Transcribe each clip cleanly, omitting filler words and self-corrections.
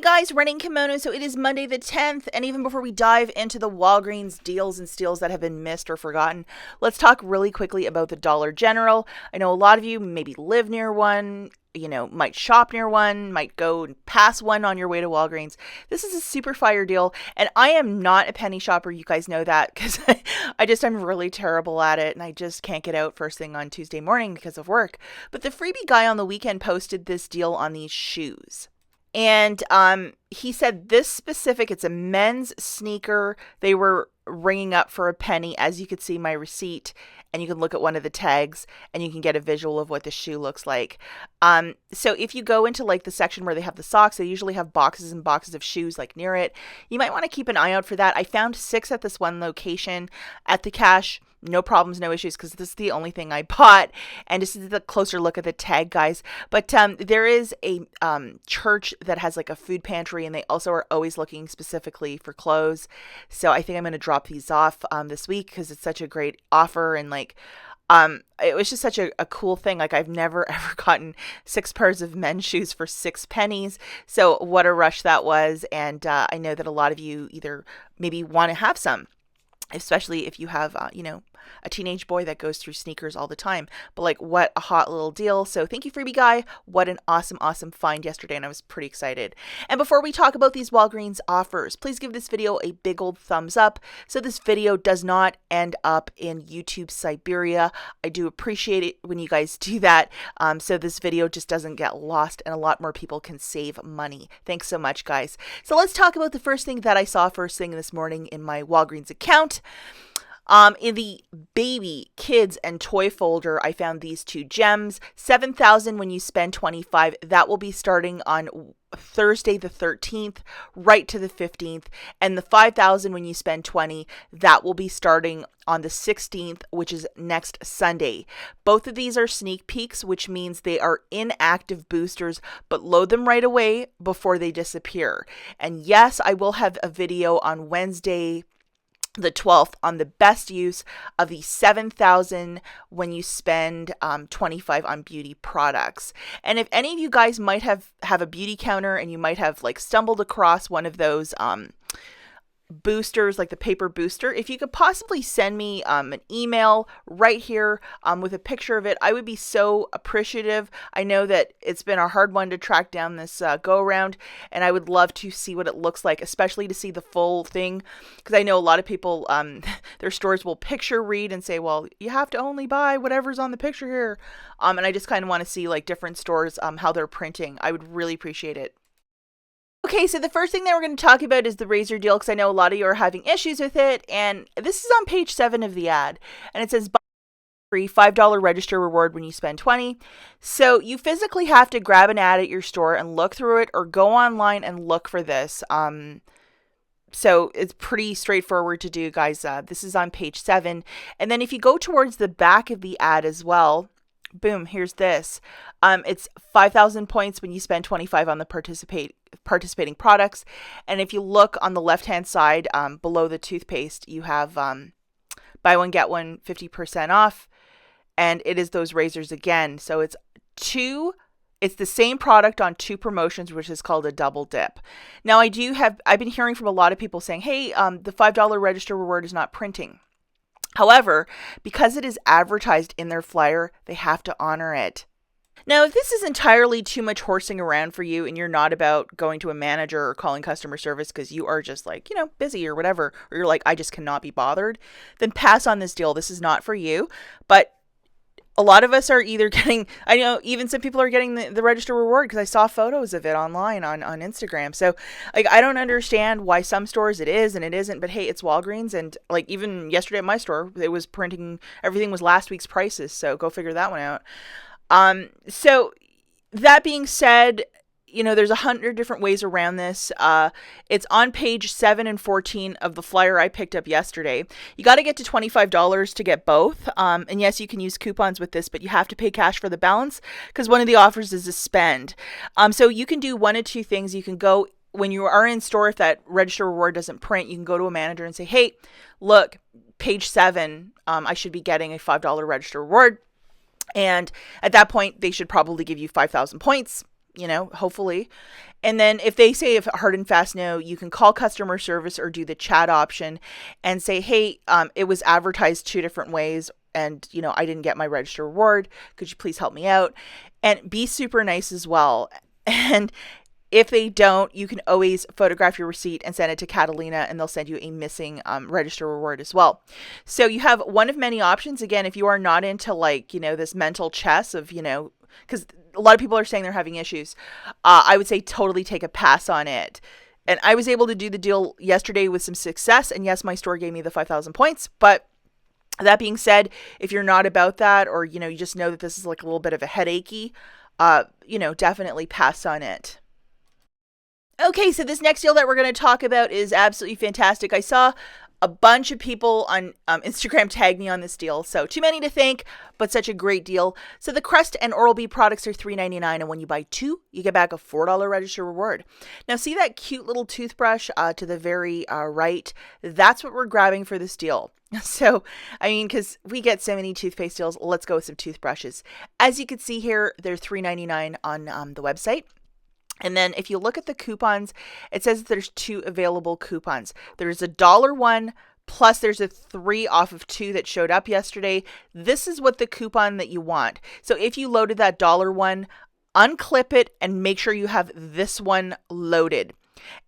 guys, running Kimono. So it is Monday the 10th, and even before we dive into the Walgreens deals and steals that have been missed or forgotten, let's talk really quickly about the Dollar General. I know a lot of you maybe live near one, might shop near one, might go pass one on your way to Walgreens. This is a super fire deal, and I am not a penny shopper. You guys know that because I'm really terrible at it, and I just can't get out first thing on Tuesday morning because of work. But the freebie guy on the weekend posted this deal on these shoes. And he said this specific, it's a men's sneaker. They were ringing up for a penny. As you could see my receipt, and you can look at one of the tags and you can get a visual of what the shoe looks like. So if you go into like the section where they have the socks, they usually have boxes and boxes of shoes like near it. You might want to keep an eye out for that. I found 6 at this one location at the cash. No problems, no issues, because this is the only thing I bought. And this is the closer look at the tag, guys. But there is a church that has like a food pantry, and they also are always looking specifically for clothes. So I think I'm going to drop these off this week because it's such a great offer. And like, it was just such a cool thing. Like, I've never ever gotten 6 pairs of men's shoes for 6 pennies. So what a rush that was. And I know that a lot of you either maybe want to have some, especially if you have, a teenage boy that goes through sneakers all the time. But like, what a hot little deal. So thank you, freebie guy. What an awesome find yesterday, and I was pretty excited. And before we talk about these Walgreens offers, please give this video a big old thumbs up so this video does not end up in YouTube Siberia. I do appreciate it when you guys do that, so this video just doesn't get lost and a lot more people can save money. Thanks so much, guys. So let's talk about the first thing that I saw first thing this morning in my Walgreens account. In the baby, kids, and toy folder, I found these 2 gems. $7,000 when you spend $25. That will be starting on Thursday the 13th, right to the 15th. And the $5,000 when you spend $20. That will be starting on the 16th, which is next Sunday. Both of these are sneak peeks, which means they are inactive boosters, but load them right away before they disappear. And yes, I will have a video on Wednesday the 12th on the best use of the $7,000 when you spend $25 on beauty products. And if any of you guys might have a beauty counter and you might have like stumbled across one of those boosters, like the paper booster, if you could possibly send me an email right here with a picture of it, I would be so appreciative. I know that it's been a hard one to track down this go around, and I would love to see what it looks like, especially to see the full thing, because I know a lot of people, their stores will picture read and say, well, you have to only buy whatever's on the picture here, and I just kind of want to see like different stores how they're printing. I would really appreciate it. Okay, so the first thing that we're going to talk about is the razor deal, because I know a lot of you are having issues with it, and this is on page 7 of the ad, and it says buy free $5 register reward when you spend $20. So you physically have to grab an ad at your store and look through it, or go online and look for this. So it's pretty straightforward to do, guys. This is on page 7, and then if you go towards the back of the ad as well, boom, here's this. It's 5,000 points when you spend $25 on the participating products. And if you look on the left-hand side, below the toothpaste, you have buy one, get one, 50% off. And it is those razors again. So it's the same product on 2 promotions, which is called a double dip. Now I've been hearing from a lot of people saying, hey, the $5 register reward is not printing. However, because it is advertised in their flyer, they have to honor it. Now, if this is entirely too much horsing around for you and you're not about going to a manager or calling customer service because you are just like, busy or whatever, or you're like, I just cannot be bothered, then pass on this deal. This is not for you. But a lot of us are either getting, I know even some people are getting the register reward because I saw photos of it online on Instagram. So like, I don't understand why some stores it is and it isn't, but hey, it's Walgreens. And like even yesterday at my store, it was printing, everything was last week's prices. So go figure that one out. So that being said, there's 100 different ways around this. It's on page 7 and 14 of the flyer I picked up yesterday. You got to get to $25 to get both. And yes, you can use coupons with this, but you have to pay cash for the balance because one of the offers is a spend. So you can do one of 2 things. You can go, when you are in store, if that register reward doesn't print, you can go to a manager and say, hey, look, page 7, I should be getting a $5 register reward. And at that point, they should probably give you 5,000 points. hopefully. And then if they say if hard and fast no, you can call customer service or do the chat option and say, hey, it was advertised 2 different ways and, I didn't get my register reward. Could you please help me out? And be super nice as well. And if they don't, you can always photograph your receipt and send it to Catalina, and they'll send you a missing register reward as well. So you have one of many options. Again, if you are not into this mental chess of, because a lot of people are saying they're having issues, I would say totally take a pass on it. And I was able to do the deal yesterday with some success. And yes, my store gave me the 5,000 points. But that being said, if you're not about that, or, you just know that this is like a little bit of a headachy, definitely pass on it. Okay, so this next deal that we're going to talk about is absolutely fantastic. I saw a bunch of people on Instagram tag me on this deal, so too many to thank, but such a great deal. So the Crest and Oral-B products are $3.99, and when you buy 2, you get back a $4 register reward. Now, see that cute little toothbrush to the very right? That's what we're grabbing for this deal. So, because we get so many toothpaste deals, let's go with some toothbrushes. As you can see here, they're $3.99 on the website. And then if you look at the coupons, it says that there's 2 available coupons. There's a $1 one, plus there's a 3 off of 2 that showed up yesterday. This is what the coupon that you want. So if you loaded that $1 one, unclip it and make sure you have this one loaded.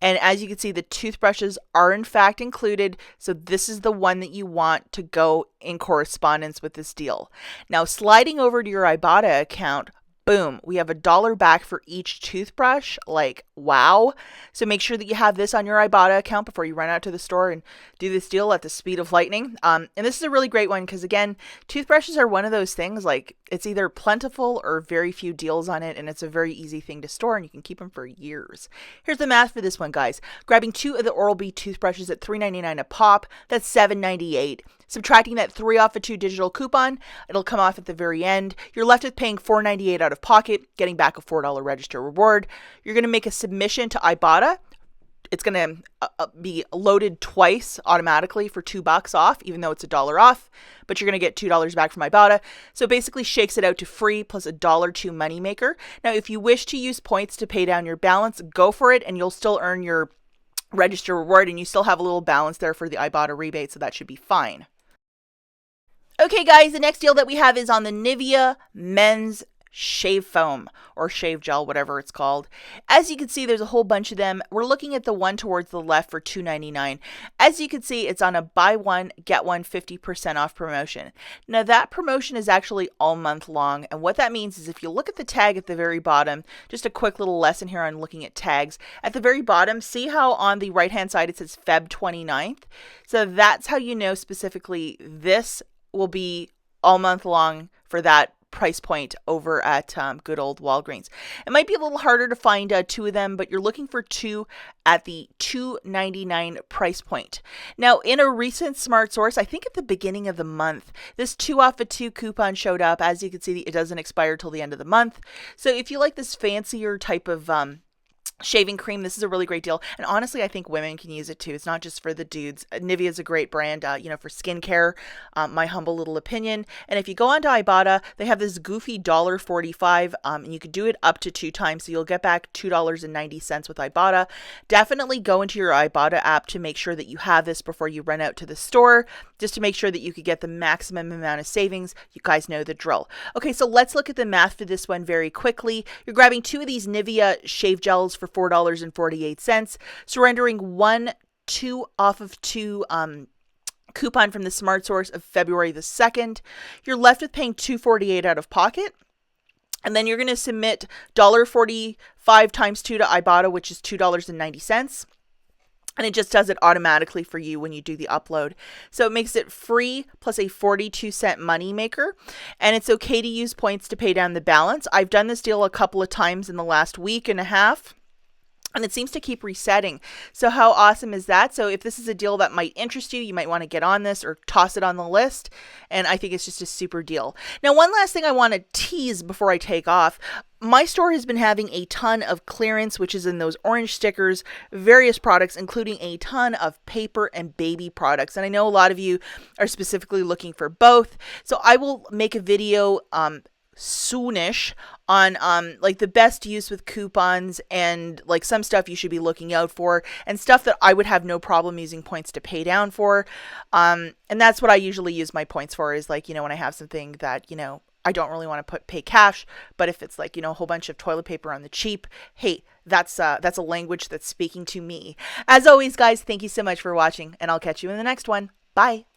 And as you can see, the toothbrushes are in fact included. So this is the one that you want to go in correspondence with this deal. Now, sliding over to your Ibotta account, boom, we have $1 back for each toothbrush. Like, wow. So make sure that you have this on your Ibotta account before you run out to the store and do this deal at the speed of lightning. And this is a really great one because, again, toothbrushes are one of those things, like, it's either plentiful or very few deals on it, and it's a very easy thing to store, and you can keep them for years. Here's the math for this one, guys. Grabbing 2 of the Oral-B toothbrushes at $3.99 a pop, that's $7.98. Subtracting that 3 off a 2 digital coupon, it'll come off at the very end. You're left with paying $4.98 out of pocket, getting back a $4 register reward. You're going to make a submission to Ibotta. It's going to be loaded twice automatically for $2 off, even though it's $1 off, but you're going to get $2 back from Ibotta. So it basically shakes it out to free plus a $1.02 moneymaker. Now, if you wish to use points to pay down your balance, go for it, and you'll still earn your register reward, and you still have a little balance there for the Ibotta rebate, so that should be fine. Okay, guys, the next deal that we have is on the Nivea Men's Shave Foam or Shave Gel, whatever it's called. As you can see, there's a whole bunch of them. We're looking at the one towards the left for $2.99. As you can see, it's on a buy one, get one 50% off promotion. Now, that promotion is actually all month long, and what that means is if you look at the tag at the very bottom, just a quick little lesson here on looking at tags. At the very bottom, see how on the right-hand side it says Feb 29th? So that's how you know specifically this will be all month long for that price point over at good old Walgreens. It might be a little harder to find 2 of them, but you're looking for 2 at the $2.99 price point. Now, in a recent Smart Source, I think at the beginning of the month, this 2 off of 2 coupon showed up. As you can see, it doesn't expire till the end of the month. So if you like this fancier type of shaving cream, this is a really great deal, and honestly I think women can use it too. It's not just for the dudes. Nivea is a great brand for skincare, my humble little opinion. And if you go onto Ibotta, they have this goofy $1.45, and you could do it up to 2 times, so you'll get back $2.90 with Ibotta. Definitely go into your Ibotta app to make sure that you have this before you run out to the store, just to make sure that you could get the maximum amount of savings. You guys know the drill. Okay, so let's look at the math for this one very quickly. You're grabbing 2 of these Nivea shave gels for $4.48, surrendering 2 off of 2 coupon from the Smart Source of February the 2nd. You're left with paying $2.48 out of pocket. And then you're going to submit $1.45 times 2 to Ibotta, which is $2.90. And it just does it automatically for you when you do the upload. So it makes it free plus a 42-cent money maker. And it's okay to use points to pay down the balance. I've done this deal a couple of times in the last week and a half, and it seems to keep resetting. So how awesome is that? So if this is a deal that might interest you, you might want to get on this or toss it on the list. And I think it's just a super deal. Now, one last thing I want to tease before I take off. My store has been having a ton of clearance, which is in those orange stickers, various products, including a ton of paper and baby products. And I know a lot of you are specifically looking for both. So I will make a video soonish on like the best use with coupons and like some stuff you should be looking out for and stuff that I would have no problem using points to pay down for. And that's what I usually use my points for, is like, when I have something that, I don't really want to pay cash, but if it's like, a whole bunch of toilet paper on the cheap, hey, that's a language that's speaking to me. As always, guys, thank you so much for watching, and I'll catch you in the next one. Bye.